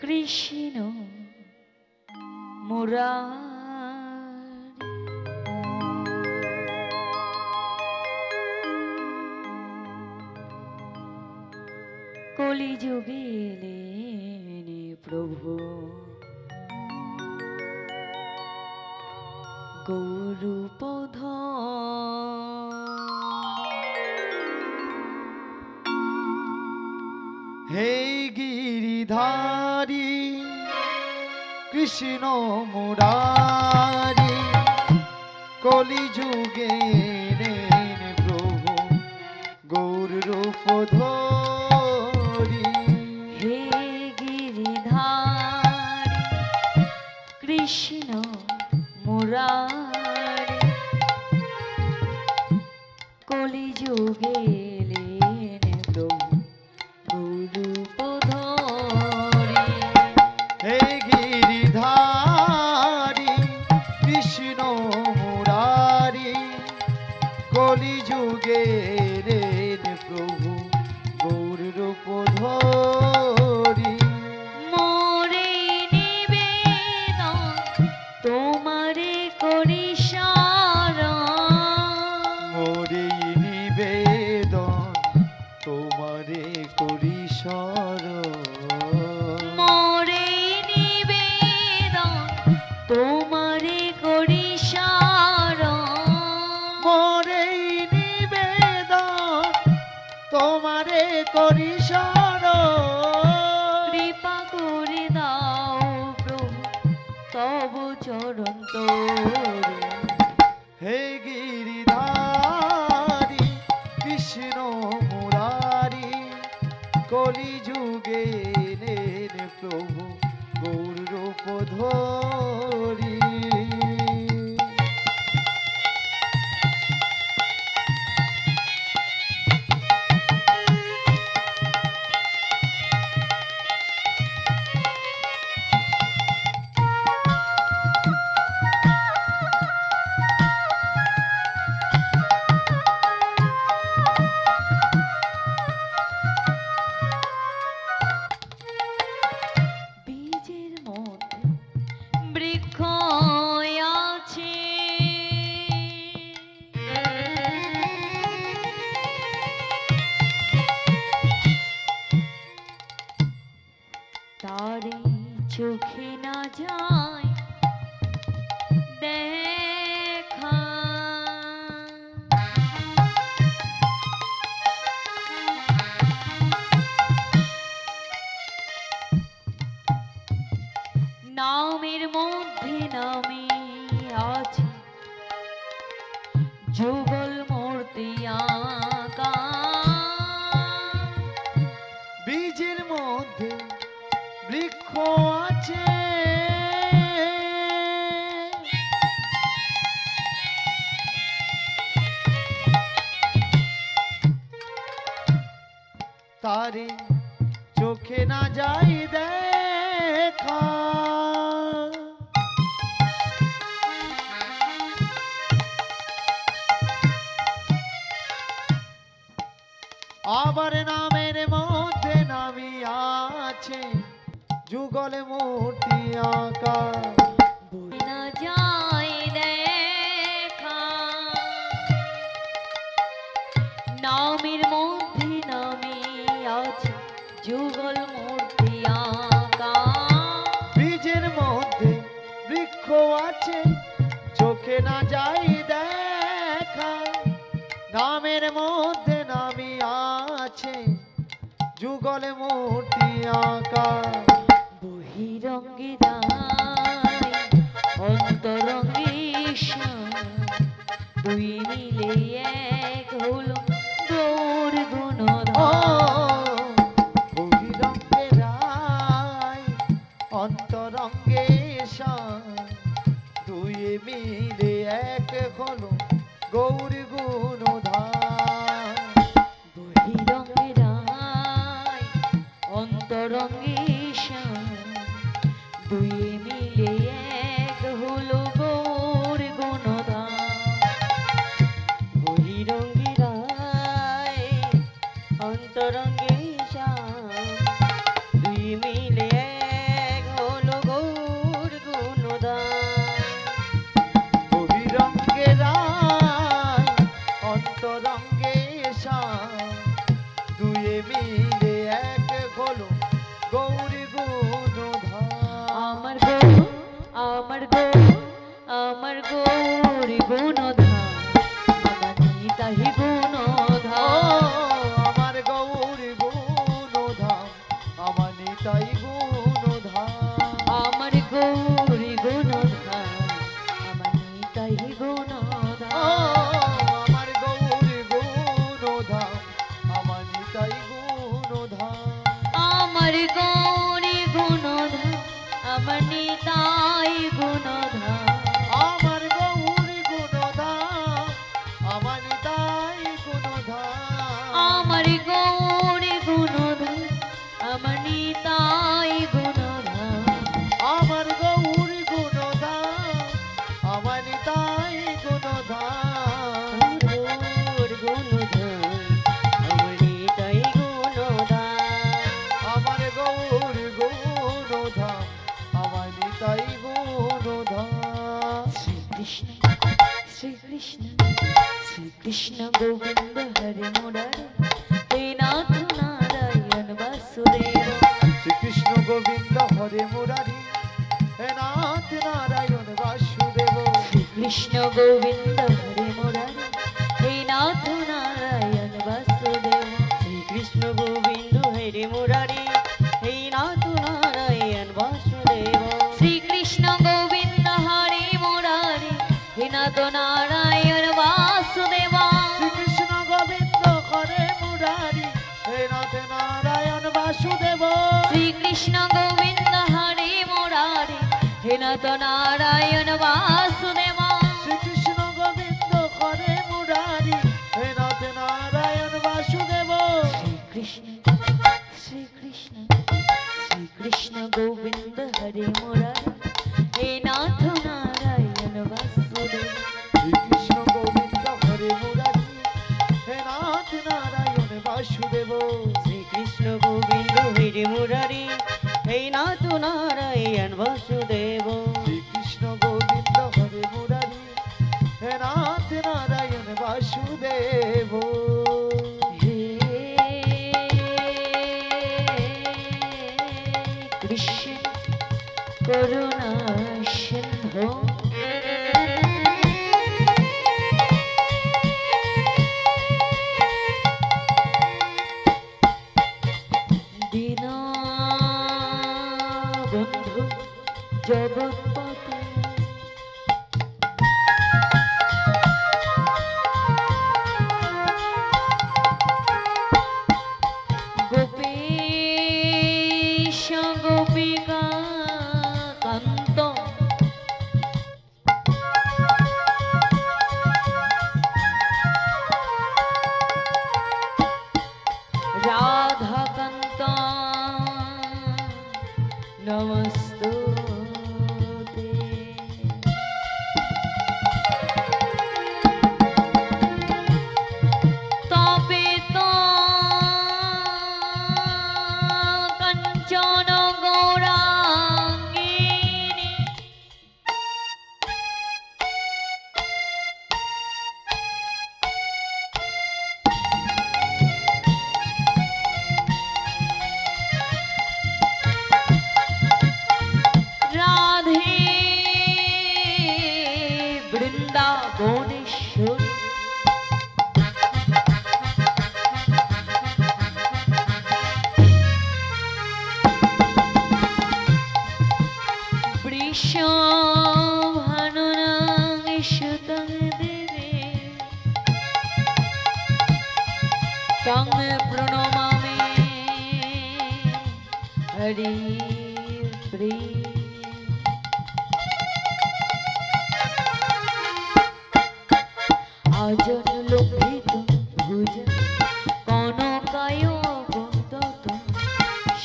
কৃষ্ণ মুরারি কলিযুগে এলেন প্রভু গৌরপধ হে গিরিধারী কৃষ্ণ মুরারি কলিযুগে এলেন প্রভু গৌর রূপ ধরি। হে গিরিধারী কৃষ্ণ মুরারি কলিযুগে এলেন প্রভু গৌরূপ ধরি। হে গিরিধারী কৃষ্ণ মুরারি কলিযুগে এলেন প্রভু গৌর রূপ ধরি। মোরে নিবেদন তোমারে করি শরণ, মোরে নিবেদন তোমারে করি শরণ। মোরে নিবেদন তোমারে করি শরণ, মোরে নিবেদন তোমারে করি শরণ। কৃপা করে দাও প্রভু তব চরণ তোরে। হে গিরিধারী কৃষ্ণ মুরারি কলিযুগে এলেন প্রভু গৌর রূপ ধরি। বীজের মধ্যে বৃক্ষ আছে, তারে চোখে না যায় দেখা। নামের মধ্যে নামে আছে যুগল মূর্তি আঁকা, বীজের মধ্যে বৃক্ষ আছে, তারে চোখে না যাই দেখা। আবার নামের মধ্যে নামি আছে যুগল মূর্তি আঁকা। বই না যায় দেখা। নামের মধ্যে নামে আছে যুগল মূর্তি আঁকা, বীজের মধ্যে বৃক্ষ আছে চোখে না যাই দেখা। নামের মধ্যে নামি আছে যুগল মূর্তি আঁকা। বহিরঙ্গে রায় অন্তরঙ্গে ঈশান, দুই মিলে এক হলো গৌর ও গুণধর। বহিরঙ্গে রায় অন্তরঙ্গে শান, দুই মিলে এক হলো গৌর গুণধার। বহিরঙ্গে রায় অন্তরঙ্গে ঈশান, দুই মিলে এক হলো গৌর গুণধর। বহিরঙ্গে রায় অন্তরঙ্গে ঈশান, দুই মিলে অন্তরঙ্গে শ্যাম দুয়ে মিলে এক হলো গৌরী গুণধাম আমার গৌরী গুণধাম আমার নিতাই গুণধাম আমার গৌরী গুণধাম আমার নিতাই গুণধাম আমার গৌরী গুণধাম আমার নিতাই গুণধাম আমার গৌরী গুণধাম আমার নিতাই গুণধাম আমার গৌরী গুণধাম আমার নিতাই গুণধাম আমার গৌরী গুণধাম আমার নিতাই গুণধাম আমার গৌরী গুণধাম আমার নিতাই গুণধাম আমার গৌরী গুণধাম আমার নিতাই গুণধাম গৌর গুণধাম আমার নিতাই গুণধাম আমার গৌরী গুণধাম আমার নিতাই গুণধাম শ্রীকৃষ্ণ শ্রীকৃষ্ণ শ্রীকৃষ্ণ গোবিন্দ হরে মুরারে হে নাথ নারায়ণ বাসুদেব শ্রীকৃষ্ণ গোবিন্দ হরে মুরারি হে নাথ নারায়ণ বাসুদেব শ্রীকৃষ্ণ গোবিন্দ হরে মুরারে হে নাথ নারায়ণ বাসুদেব শ্রীকৃষ্ণ গোবিন্দ হরে মুরারি হে নাথ নারায়ণ বাসুদেব শ্রীকৃষ্ণ গোবিন্দ হরে মুরারে হে নাথ নারায়ণ বাসুদেব শ্রীকৃষ্ণ গোবিন্দ হরে মুরারি হে নাথ নারায়ণ বাসুদেব শ্রীকৃষ্ণ গোবিন্দ হরে মুরারে হে নাথ নারায়ণ বাসুদেব শ্রীকৃষ্ণ গোবিন্দ হরে মুরারি হে নাথ নারায়ণ বাসুদেব শ্রীকৃষ্ণ শ্রীকৃষ্ণ শ্রীকৃষ্ণ গোবিন্দ হরে মুরারে হে নাথ নারায়ণ বাসুদেব শ্রীকৃষ্ণ গোবিন্দ হরে মুরারি হে নাথ নারায়ণ বাসুদেব শ্রীকৃষ্ণ গোবিন্দ হরে মুরারি হে নাথ নারায়ণ বাসুদেব শ্রীকৃষ্ণ গোবিন্দ হরে মুরারি হে নাথ নারায়ণ বাসুদেব হে কৃষ্ণ করুণা সিন্ধু দীনা বন্ধু জগৎপতি গোপীশ গোপিকা কান্ত রাধাকান্ত নমস্তুতে তবে তো কাঞ্চন গৌরাঙ্গিনী রাধে বৃন্দাবনেশ্বরী বৃষভানুনাং সুতং দেবে তং প্রণমামি হরি প্রিয় আজন লম্বিত ভুজ কনকায় বন্দত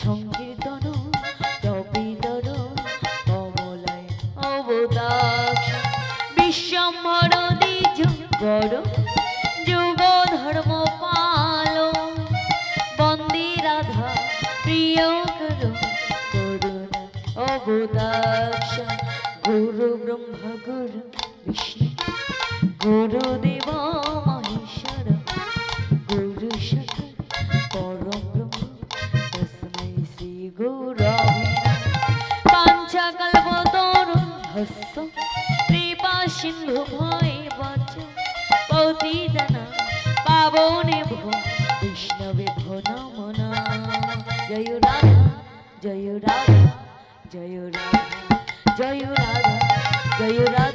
সংকীর্তন তপিতর কমলায় অবদাক্ষ বিশ্বম্ভর দ্বিজ গড় যুগ ধর্ম পাল বন্দী রাধা প্রিয় কর করুণা অবদাক্ষ গুরু ব্রহ্ম গুরু বিষ্ণু গুরুদেব মহেশ্বর বৃন্দাবনে ভো বৈষ্ণবে ভো নমো নমঃ। জয় রাধা জয় রাধা জয় রাধা জয় রাধা জয় রাধা